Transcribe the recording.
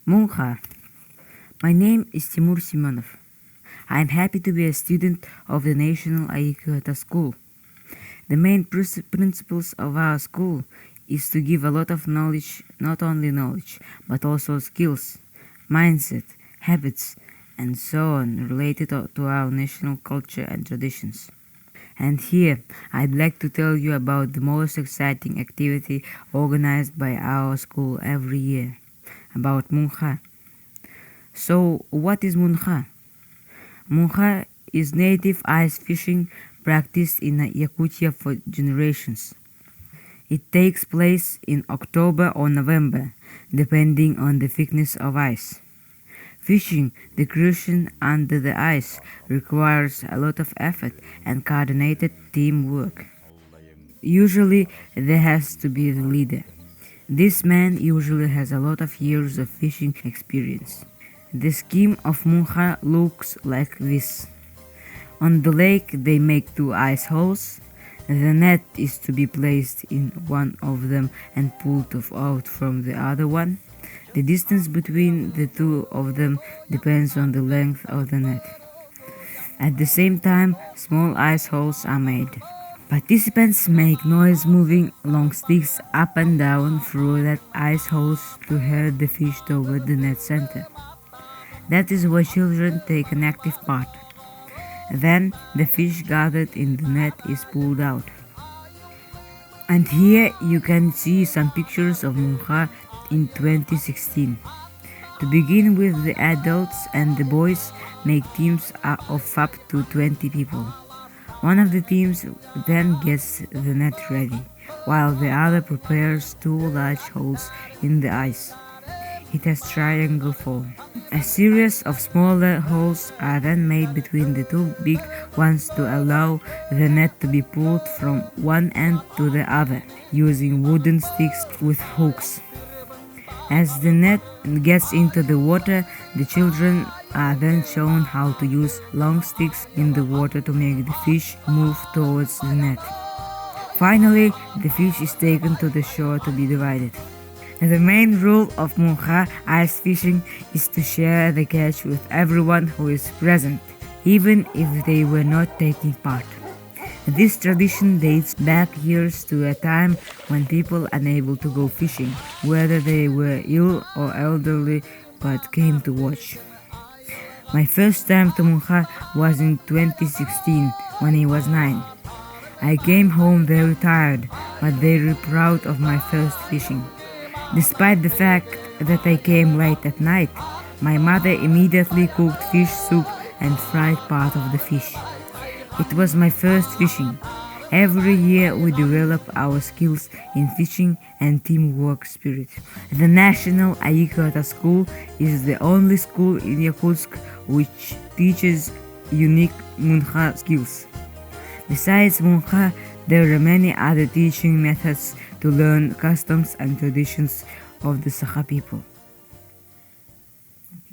Muncha. My name is Timur Simonov. I am happy to be a student of the National Ayikata School. The main principles of our school is to give a lot of knowledge, not only knowledge, but also skills, mindset, habits, and so on related to our national culture and traditions. And here, I'd like to tell you about the most exciting activity organized by our school every year, about Muncha. So, what is Muncha? Muncha is native ice fishing practiced in Yakutia for generations. It takes place in October or November, depending on the thickness of ice. Fishing the crucian under the ice requires a lot of effort and coordinated teamwork. Usually, there has to be the leader. This man usually has a lot of years of fishing experience. The scheme of Muncha looks like this. On the lake they make two ice holes. The net is to be placed in one of them and pulled out from the other one. The distance between the two of them depends on the length of the net. At the same time, small ice holes are made. Participants make noise moving long sticks up and down through that ice holes to herd the fish toward the net center. That is where children take an active part. Then the fish gathered in the net is pulled out. And here you can see some pictures of Muncha in 2016. To begin with, the adults and the boys make teams of up to 20 people. One of the teams then gets the net ready, while the other prepares two large holes in the ice. It has triangle form. A series of smaller holes are then made between the two big ones to allow the net to be pulled from one end to the other, using wooden sticks with hooks. As the net gets into the water, the children are then shown how to use long sticks in the water to make the fish move towards the net. Finally, the fish is taken to the shore to be divided. The main rule of Muncha ice fishing is to share the catch with everyone who is present, even if they were not taking part. This tradition dates back years to a time when people unable to go fishing, whether they were ill or elderly, but came to watch. My first time to Muncha was in 2016 when I was 9. I came home very tired, but very proud of my first fishing. Despite the fact that I came late at night, my mother immediately cooked fish soup and fried part of the fish. It was my first fishing. Every year we develop our skills in fishing and teamwork spirit. The National Ayikata School is the only school in Yakutsk which teaches unique Muncha skills. Besides Muncha, there are many other teaching methods to learn customs and traditions of the Sakha people.